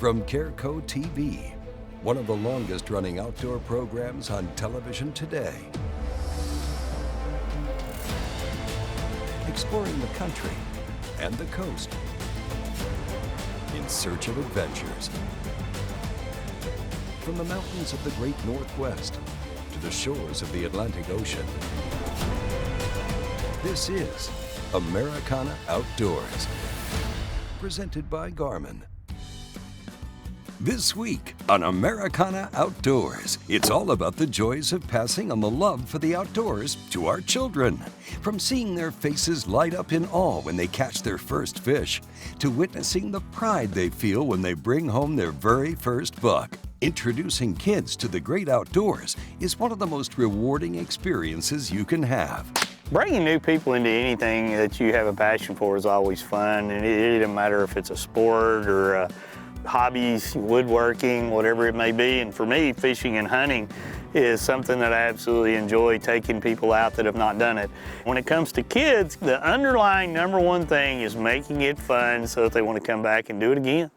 From Careco TV, one of the longest-running outdoor programs on television today. Exploring the country and the coast in search of adventures. From the mountains of the Great Northwest to the shores of the Atlantic Ocean. This is Americana Outdoors, presented by Garmin. This week on Americana Outdoors, it's all about the joys of passing on the love for the outdoors to our children. From seeing their faces light up in awe when they catch their first fish, to witnessing the pride they feel when they bring home their very first buck. Introducing kids to the great outdoors is one of the most rewarding experiences you can have. Bringing new people into anything that you have a passion for is always fun, and it doesn't matter if it's a sport or hobbies, woodworking, whatever it may be. And for me, fishing and hunting is something that I absolutely enjoy, taking people out that have not done it. When it comes to kids, the underlying number one thing is making it fun so that they want to come back and do it again.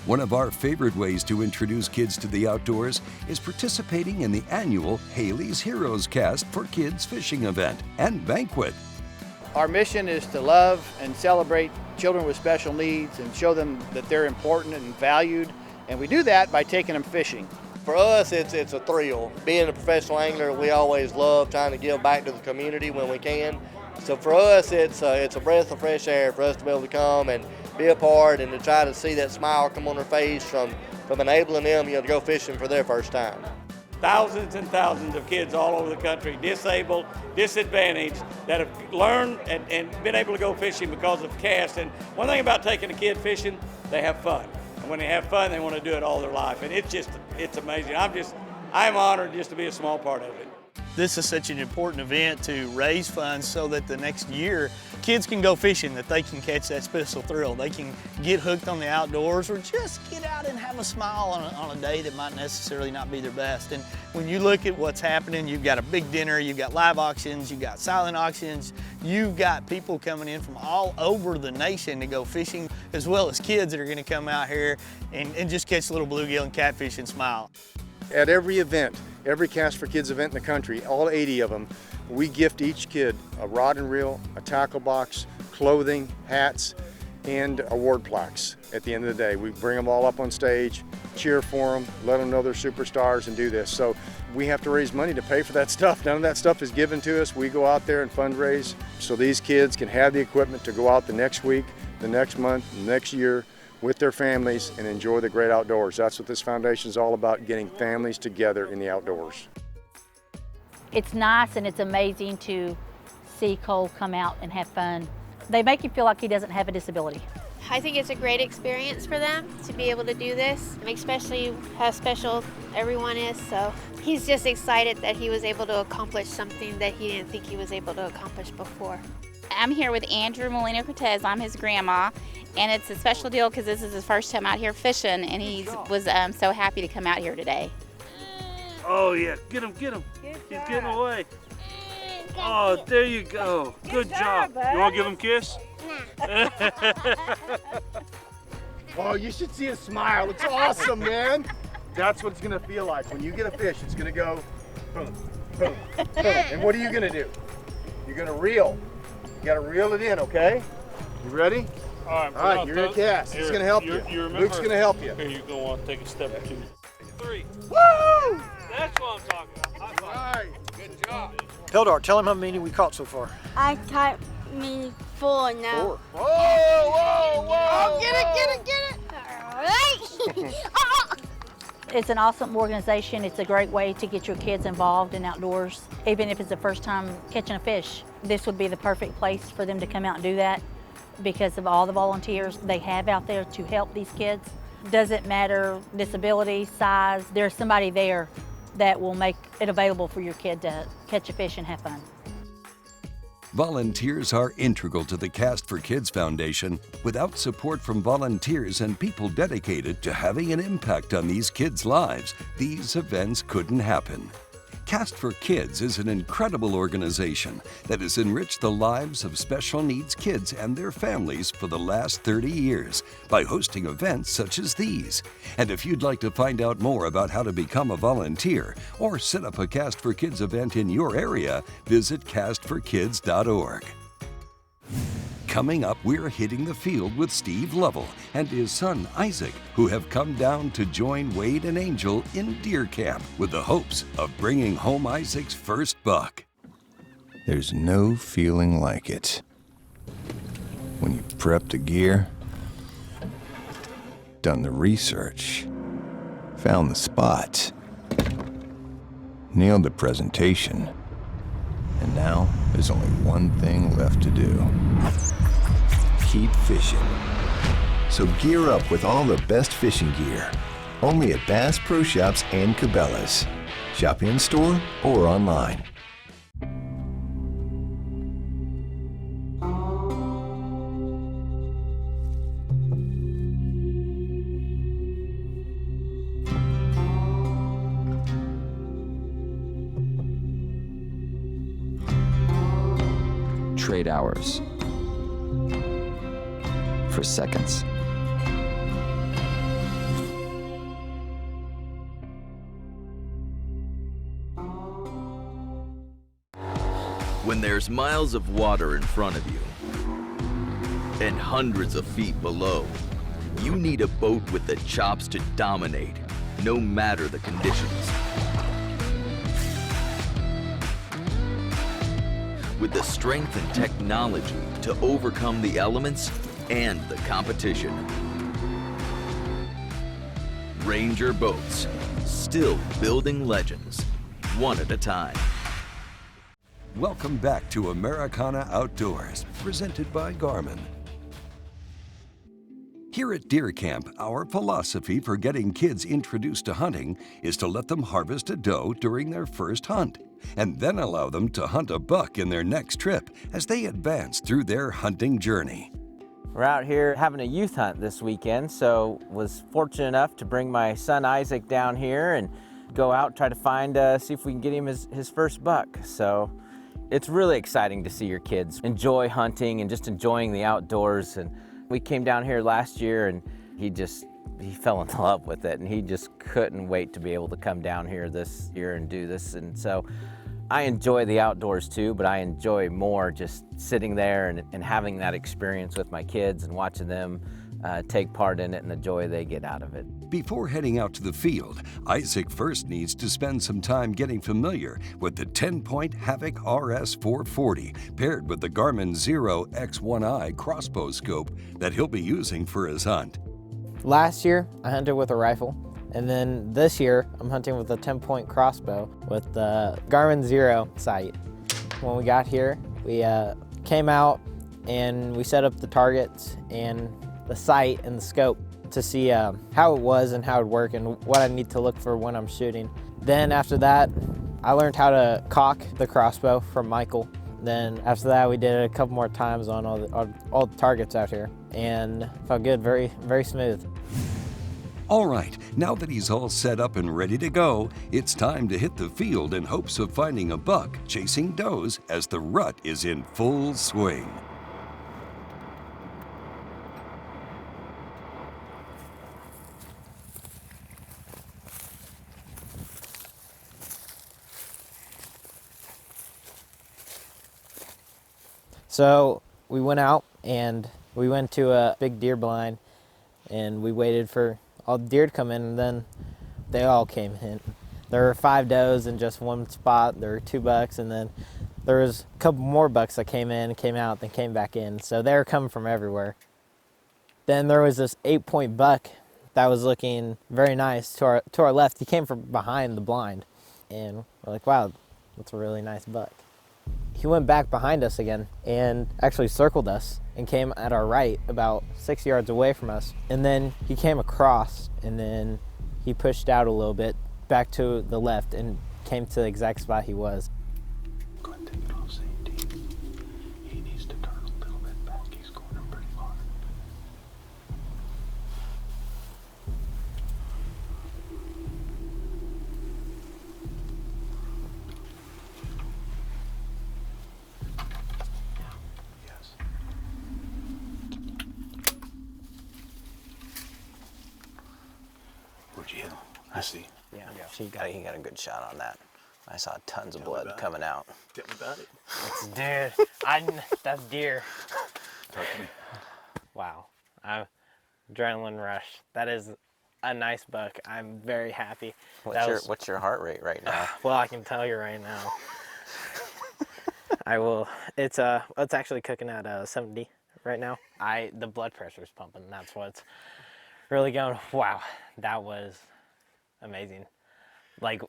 One of our favorite ways to introduce kids to the outdoors is participating in the annual Haley's Heroes Cast for Kids fishing event and Banquet. Our mission is to love and celebrate children with special needs and show them that they're important and valued. And we do that by taking them fishing. For us, it's a thrill. Being a professional angler, we always love trying to give back to the community when we can. So for us, it's a breath of fresh air for us to be able to come and be a part and to try to see that smile come on their face from enabling them, to go fishing for their first time. Thousands and thousands of kids all over the country, disabled, disadvantaged, that have learned and been able to go fishing because of C.A.S.T. And one thing about taking a kid fishing, they have fun. And when they have fun, they want to do it all their life. And it's amazing. I'm honored just to be a small part of it. This is such an important event to raise funds so that the next year kids can go fishing, that they can catch that special thrill. They can get hooked on the outdoors or just get out and have a smile on a day that might necessarily not be their best. And when you look at what's happening, you've got a big dinner, you've got live auctions, you've got silent auctions, you've got people coming in from all over the nation to go fishing, as well as kids that are gonna come out here and just catch a little bluegill and catfish and smile. At every event, every C.A.S.T for Kids event in the country, all 80 of them, we gift each kid a rod and reel, a tackle box, clothing, hats, and award plaques. At the end of the day, we bring them all up on stage, cheer for them, let them know they're superstars and do this. So we have to raise money to pay for that stuff. None of that stuff is given to us. We go out there and fundraise so these kids can have the equipment to go out the next week, the next month, the next year, with their families and enjoy the great outdoors. That's what this foundation is all about, getting families together in the outdoors. It's nice and it's amazing to see Cole come out and have fun. They make him feel like he doesn't have a disability. I think it's a great experience for them to be able to do this, especially how special everyone is. So he's just excited that he was able to accomplish something that he didn't think he was able to accomplish before. I'm here with Andrew Molina-Cortez. I'm his grandma, and it's a special deal because this is his first time out here fishing, and he was so happy to come out here today. Oh yeah, get him. He's getting away. Oh, there you go. Good job. You want to give him a kiss? Nah. Oh, you should see his smile. It's awesome, man. That's what it's gonna feel like. When you get a fish, it's gonna go boom, boom, boom. And what are you gonna do? You're gonna reel. You gotta reel it in, okay? You ready? All right, you're gonna cast. He's gonna help you. Luke's gonna help you. Here, you're gonna want to take a step or two. 3. Woo! That's what I'm talking about. All right, good job. Pildar, tell him how many we caught so far. I caught me 4 now. 4. Whoa! Oh, get it! All right. It's an awesome organization. It's a great way to get your kids involved in outdoors, even if it's the first time catching a fish. This would be the perfect place for them to come out and do that because of all the volunteers they have out there to help these kids. Doesn't matter disability, size, there's somebody there that will make it available for your kid to catch a fish and have fun. Volunteers are integral to the C.A.S.T for Kids Foundation. Without support from volunteers and people dedicated to having an impact on these kids' lives, these events couldn't happen. C.A.S.T for Kids is an incredible organization that has enriched the lives of special needs kids and their families for the last 30 years by hosting events such as these. And if you'd like to find out more about how to become a volunteer or set up a C.A.S.T for Kids event in your area, visit castforkids.org. Coming up, we're hitting the field with Steve Lovell and his son Isaac, who have come down to join Wade and Angel in deer camp with the hopes of bringing home Isaac's first buck. There's no feeling like it. When you prep the gear, done the research, found the spot, nailed the presentation, and now there's only one thing left to do. Keep fishing. So gear up with all the best fishing gear. Only at Bass Pro Shops and Cabela's. Shop in-store or online. Trade hours for seconds. When there's miles of water in front of you and hundreds of feet below, you need a boat with the chops to dominate, no matter the conditions. With the strength and technology to overcome the elements and the competition. Ranger Boats, still building legends, one at a time. Welcome back to Americana Outdoors, presented by Garmin. Here at Deer Camp, our philosophy for getting kids introduced to hunting is to let them harvest a doe during their first hunt, and then allow them to hunt a buck in their next trip as they advance through their hunting journey. We're out here having a youth hunt this weekend, so was fortunate enough to bring my son Isaac down here and go out, try to find, see if we can get him his first buck. So it's really exciting to see your kids enjoy hunting and just enjoying the outdoors. And we came down here last year and he fell in love with it, and he just couldn't wait to be able to come down here this year and do this. And so I enjoy the outdoors too, but I enjoy more just sitting there and having that experience with my kids and watching them take part in it and the joy they get out of it. Before heading out to the field, Isaac first needs to spend some time getting familiar with the 10-point Havoc RS 440 paired with the Garmin Zero X1i crossbow scope that he'll be using for his hunt. Last year, I hunted with a rifle. And then this year, I'm hunting with a 10-point crossbow with the Garmin Zero sight. When we got here, we came out and we set up the targets and the sight and the scope to see how it was and how it would work and what I need to look for when I'm shooting. Then after that, I learned how to cock the crossbow from Michael. Then after that, we did it a couple more times on all the targets out here, and felt good, very, very smooth. All right, now that he's all set up and ready to go, it's time to hit the field in hopes of finding a buck chasing does as the rut is in full swing. So we went out and we went to a big deer blind and we waited for all the deer to come in, and then they all came in. There were 5 does in just one spot. There were 2 bucks, and then there was a couple more bucks that came in, came out, then came back in. So they were coming from everywhere. Then there was this 8-point buck that was looking very nice to our left. He came from behind the blind, and we're like, wow, that's a really nice buck. He went back behind us again and actually circled us and came at our right about 6 yards away from us. And then he came across and then he pushed out a little bit back to the left and came to the exact spot he was. Go ahead and take it off safety. He needs to turn a little bit back. He's going up pretty far. Where'd you hit him? I see. Yeah, he got a good shot on that. I saw tons of blood coming out. Tell me about it. It's deer. That's deer. Talk to me. Wow. Adrenaline rush. That is a nice buck. I'm very happy. What's your heart rate right now? Well, I can tell you right now. I will. It's actually cooking at 70 right now. The blood pressure's pumping. That's what's really going. Wow, that was amazing. Like,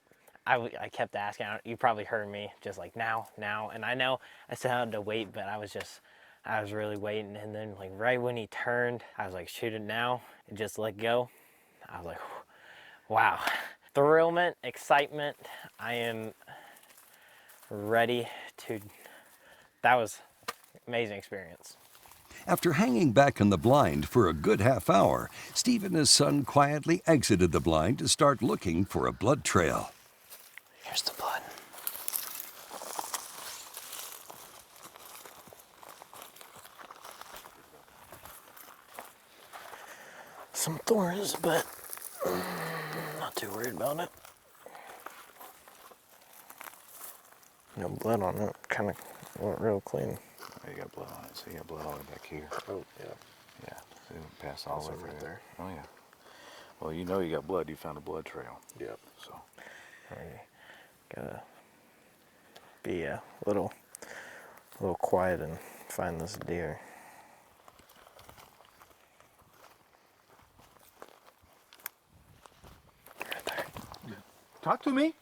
I kept asking. You probably heard me just like now, and I know I still had to wait, but I was really waiting. And then like right when he turned, I was like, shoot it now, and just let go. I was like, wow, thrillment, excitement. I am ready to. That was an amazing experience. After hanging back in the blind for a good half hour, Steve and his son quietly exited the blind to start looking for a blood trail. Here's the blood. Some thorns, but not too worried about it. No blood on it. Kind of went real clean. Oh, you got blood on it. So you got blood all the way back here. Oh, yeah. Yeah. So it passed all the way right there. Oh, yeah. Well, you know you got blood. You found a blood trail. Yep. So. Gotta be a little quiet and find this deer. Right there. Talk to me.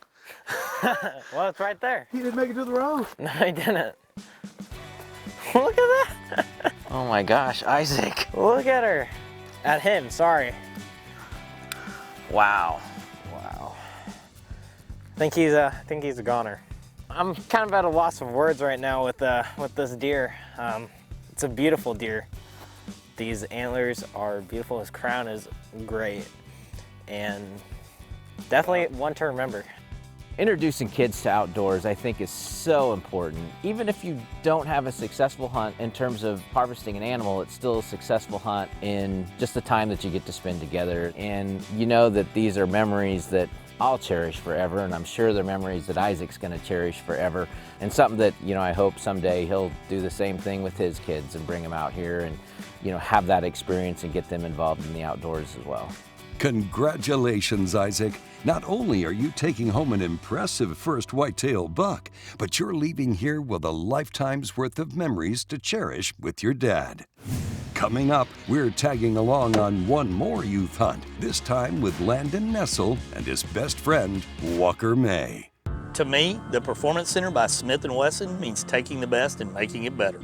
Well, it's right there. He didn't make it to the road. No, he didn't. Look at that. Oh my gosh, Isaac. Look at her. At him, sorry. Wow. Wow. I think he's a goner. I'm kind of at a loss of words right now with this deer. It's a beautiful deer. These antlers are beautiful. His crown is great, and definitely one to remember. Introducing kids to outdoors, I think, is so important. Even if you don't have a successful hunt in terms of harvesting an animal, it's still a successful hunt in just the time that you get to spend together. And you know that these are memories that I'll cherish forever, and I'm sure they're memories that Isaac's gonna cherish forever. And something that, you know, I hope someday he'll do the same thing with his kids and bring them out here and, you know, have that experience and get them involved in the outdoors as well. Congratulations, Isaac. Not only are you taking home an impressive first whitetail buck, but you're leaving here with a lifetime's worth of memories to cherish with your dad. Coming up, we're tagging along on one more youth hunt, this time with Landon Nessel and his best friend, Walker May. To me, the Performance Center by Smith & Wesson means taking the best and making it better.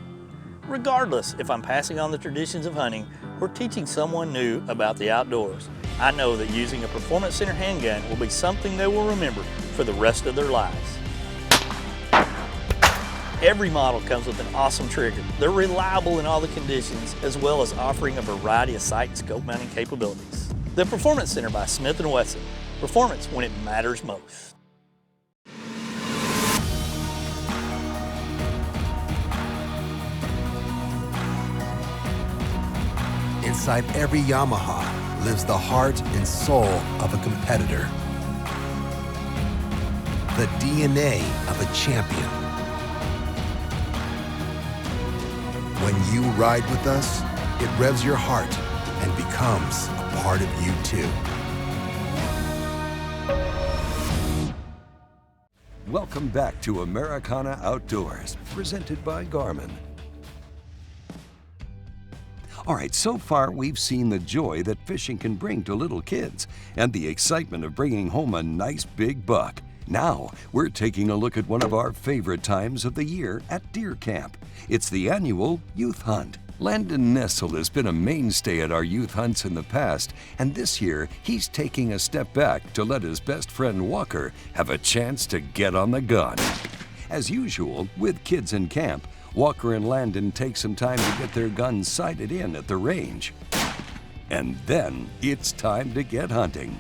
Regardless if I'm passing on the traditions of hunting or teaching someone new about the outdoors, I know that using a Performance Center handgun will be something they will remember for the rest of their lives. Every model comes with an awesome trigger. They're reliable in all the conditions, as well as offering a variety of sight and scope mounting capabilities. The Performance Center by Smith & Wesson. Performance when it matters most. Inside every Yamaha lives the heart and soul of a competitor. The DNA of a champion. When you ride with us, it revs your heart and becomes a part of you too. Welcome back to Americana Outdoors, presented by Garmin. All right, so far we've seen the joy that fishing can bring to little kids and the excitement of bringing home a nice big buck. Now, we're taking a look at one of our favorite times of the year at deer camp. It's the annual youth hunt. Landon Nessel has been a mainstay at our youth hunts in the past, and this year he's taking a step back to let his best friend Walker have a chance to get on the gun. As usual, with kids in camp, Walker and Landon take some time to get their guns sighted in at the range. And then it's time to get hunting.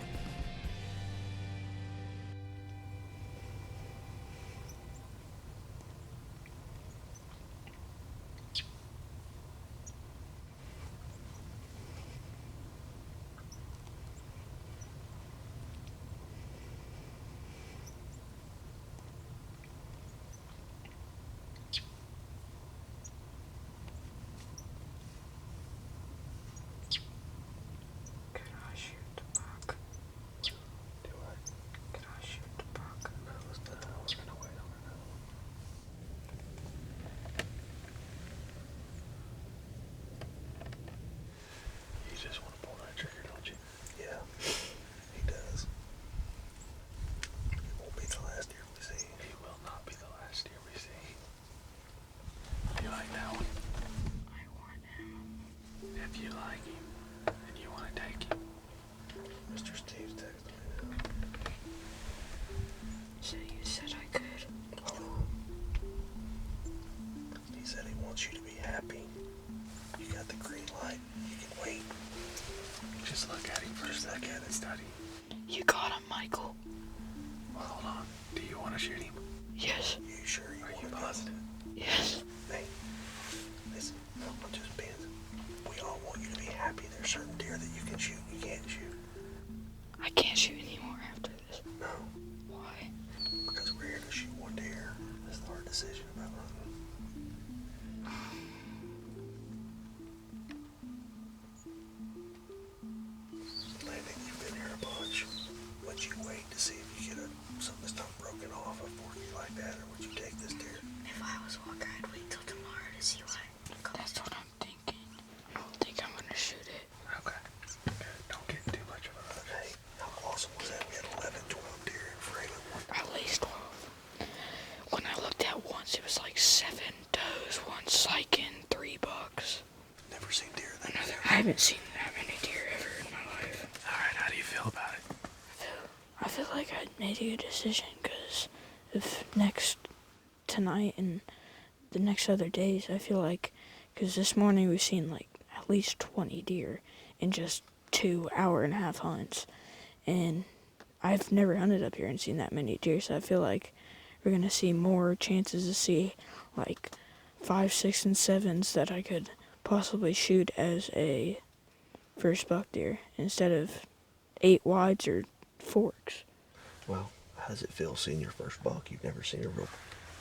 Just look at him for a second and study. You got him, Michael. Well, hold on. Do you want to shoot him? Yes. You sure you Are you positive? Yes. Hey, listen, I'm just being. We all want you to be happy. There's certain deer that you can shoot and you can't shoot. I can't shoot anymore after this. No. Why? Because we're here to shoot one deer. That's the hard decision about hunting. Landon, you've been here a bunch. Would you wait to see if you get something that's not broken off before you like that, or would you take this deer? If I was Walker, I'd wait till tomorrow to see what comes. That's what I'm thinking. I don't think I'm gonna shoot it. Okay. Don't get too much of a rush. Hey, how awesome was that? We had 11, 12 deer in Freeman. At least 12. When I looked at once, it was like 7 does, 1 syken, 3 bucks. Never seen deer that I haven't seen that many deer ever in my life. Alright, how do you feel about it? I feel like I made a good decision because if tonight and the next other days, I feel like, because this morning we've seen like at least 20 deer in just 2 hour-and-a-half hunts. And I've never hunted up here and seen that many deer, so I feel like we're going to see more chances to see like 5, 6, and 7s that I could possibly shoot as a first buck deer instead of 8 wides or forks. Well, how does it feel seeing your first buck? You've never seen a real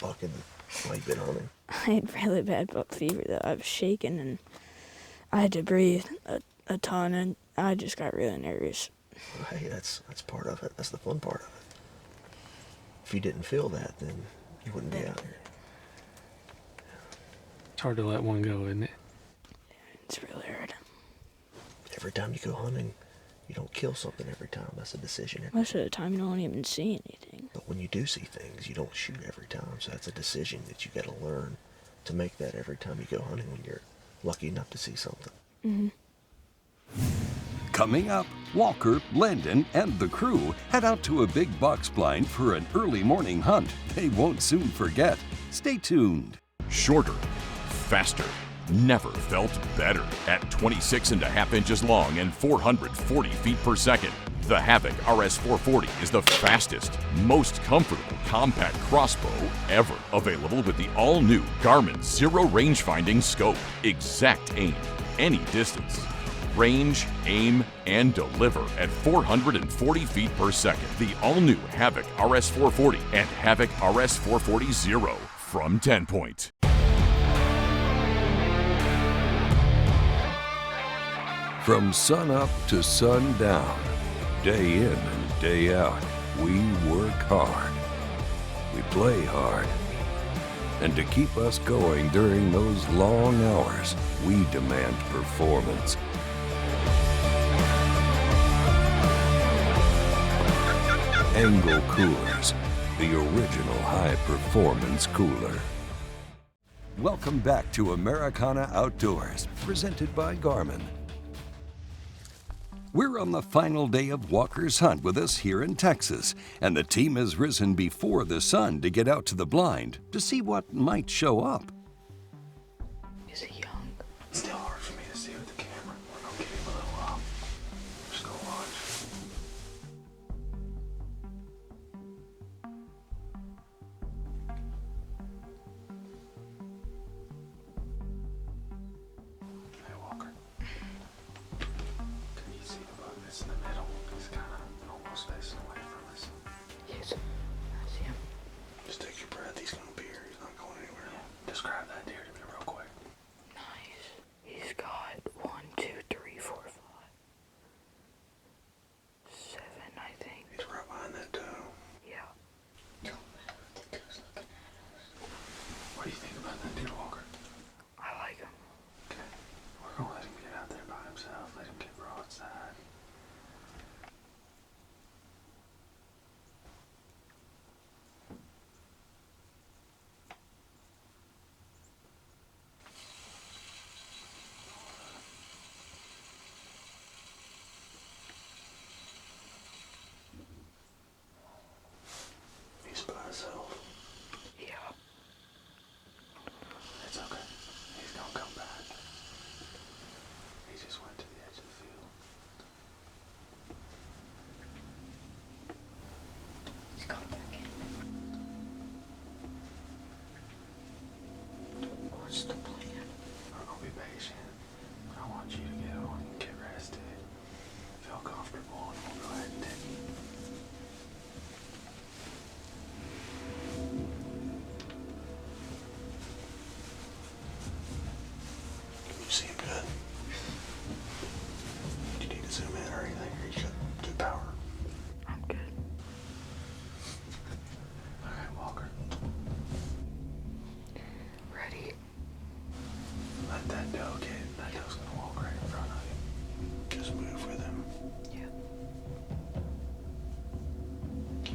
buck in the way you've been hunting. I had really bad buck fever though. I was shaking and I had to breathe a ton, and I just got really nervous. Well, hey, that's part of it. That's the fun part of it. If you didn't feel that, then you wouldn't be out here. It's hard to let one go, isn't it? It's really hard. Every time you go hunting, you don't kill something every time. That's a decision. Most of the time you don't even see anything. But when you do see things, you don't shoot every time. So that's a decision that you got to learn to make that every time you go hunting when you're lucky enough to see something. Mm-hmm. Coming up, Walker, Landon, and the crew head out to a big box blind for an early morning hunt they won't soon forget. Stay tuned. Shorter, faster, never felt better. At 26.5 inches long and 440 feet per second, the Havoc RS440 is the fastest, most comfortable compact crossbow ever. Available with the all-new Garmin Zero Range-Finding Scope. Exact aim, any distance. Range, aim, and deliver at 440 feet per second. The all-new Havoc RS440 and Havoc RS440 Zero from 10 Point. From sun up to sundown, day in and day out, we work hard. We play hard. And to keep us going during those long hours, we demand performance. Angle Coolers, the original high-performance cooler. Welcome back to Americana Outdoors, presented by Garmin. We're on the final day of Walker's hunt with us here in Texas, and the team has risen before the sun to get out to the blind to see what might show up. Is it young? It's still hard for me to see with the camera. We're going to give him a little while. Just go watch. Hey, Walker. Can you see the buck that's in the middle? He's kind of almost facing away from us. Yes, I see him. Just take your breath. He's going to be here. He's not going anywhere. Yeah. Describe that deer to me real quick. Nice.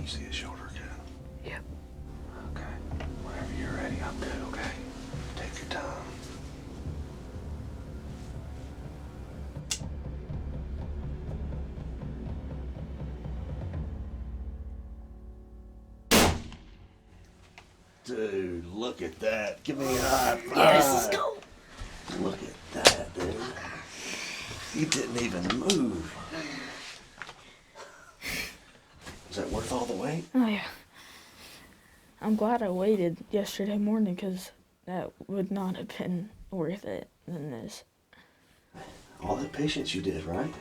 you see his shoulder again? Yep. Okay. Whenever you're ready, I'm good, okay? Take your time. Dude, look at that. Give me a high five. Yes, let's go. Look at that, dude. You didn't even move. Is that worth all the wait? Oh, yeah. I'm glad I waited yesterday morning because that would not have been worth it than this. All that patience you did, right?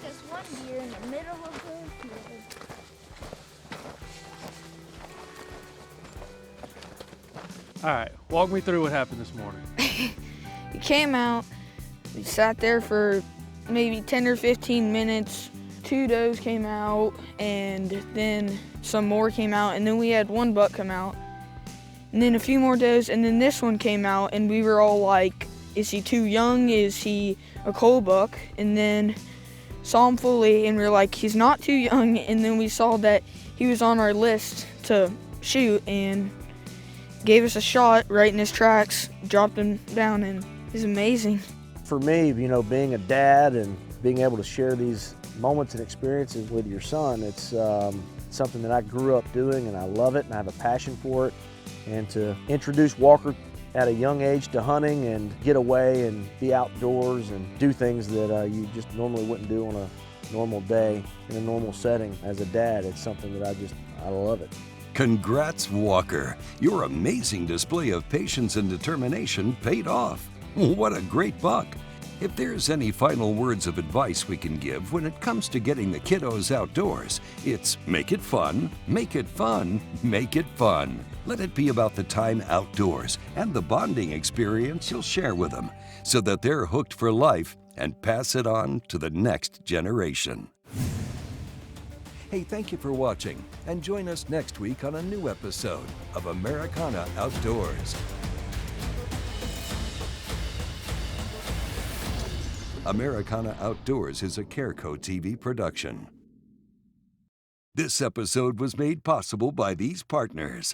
There's one deer in the middle of the field. All right, walk me through what happened this morning. He came out, we sat there for maybe 10 or 15 minutes. 2 does came out, and then some more came out, and then we had one buck come out, and then a few more does, and then this one came out, and we were all like, is he too young? Is he a coal buck? And then saw him fully, and we were like, he's not too young, and then we saw that he was on our list to shoot, and gave us a shot right in his tracks, dropped him down, and it's amazing. For me, you know, being a dad and being able to share these moments and experiences with your son, it's something that I grew up doing, and I love it, and I have a passion for it. And to introduce Walker at a young age to hunting and get away and be outdoors and do things that you just normally wouldn't do on a normal day in a normal setting as a dad, it's something that I love it. Congrats, Walker. Your amazing display of patience and determination paid off. What a great buck. If there's any final words of advice we can give when it comes to getting the kiddos outdoors, it's make it fun, make it fun, make it fun. Let it be about the time outdoors and the bonding experience you'll share with them so that they're hooked for life and pass it on to the next generation. Hey, thank you for watching, and join us next week on a new episode of Americana Outdoors. Americana Outdoors is a Careco TV production. This episode was made possible by these partners.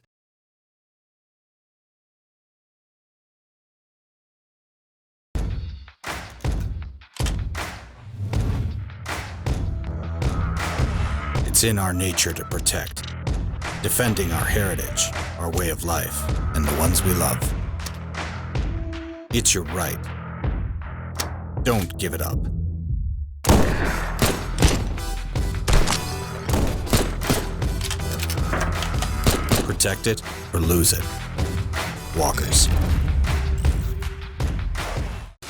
It's in our nature to protect, defending our heritage, our way of life, and the ones we love. It's your right. Don't give it up. Protect it or lose it. Walkers.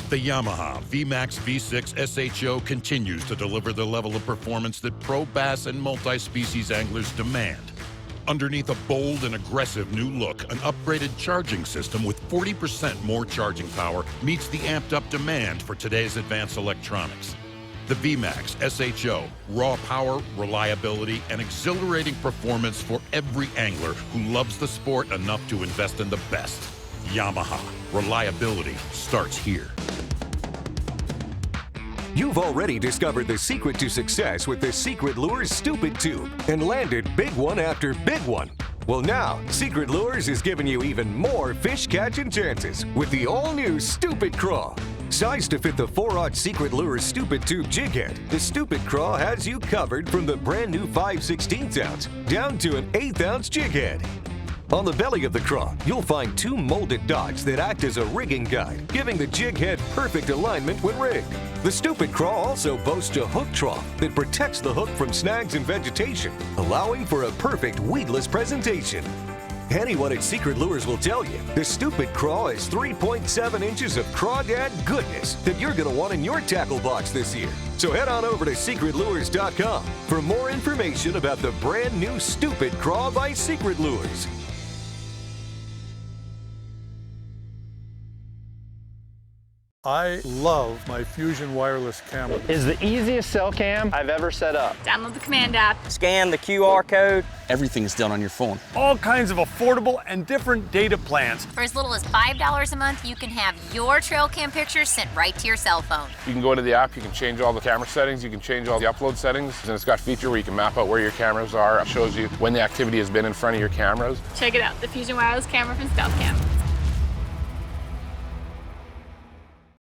The Yamaha VMAX V6 SHO continues to deliver the level of performance that pro bass and multi-species anglers demand. Underneath a bold and aggressive new look, an upgraded charging system with 40% more charging power meets the amped-up demand for today's advanced electronics. The VMAX SHO, raw power, reliability, and exhilarating performance for every angler who loves the sport enough to invest in the best. Yamaha. Reliability starts here. You've already discovered the secret to success with the Secret Lures Stupid Tube and landed big one after big one. Well, now, Secret Lures is giving you even more fish catching chances with the all-new Stupid Craw. Sized to fit the 4/0 Secret Lures Stupid Tube jig head, the Stupid Craw has you covered from the brand new 5/16 ounce down to an 1/8 ounce jig head. On the belly of the craw, you'll find 2 molded dots that act as a rigging guide, giving the jig head perfect alignment when rigged. The Stupid Craw also boasts a hook trough that protects the hook from snags and vegetation, allowing for a perfect weedless presentation. Anyone at Secret Lures will tell you, the Stupid Craw is 3.7 inches of crawdad goodness that you're going to want in your tackle box this year. So head on over to secretlures.com for more information about the brand new Stupid Craw by Secret Lures. I love my Fusion wireless camera. It's the easiest cell cam I've ever set up. Download the command app. Scan the QR code. Everything is done on your phone. All kinds of affordable and different data plans. For as little as $5 a month, you can have your trail cam pictures sent right to your cell phone. You can go into the app, you can change all the camera settings, you can change all the upload settings, and it's got a feature where you can map out where your cameras are. It shows you when the activity has been in front of your cameras. Check it out, the Fusion wireless camera from Stealth Cam.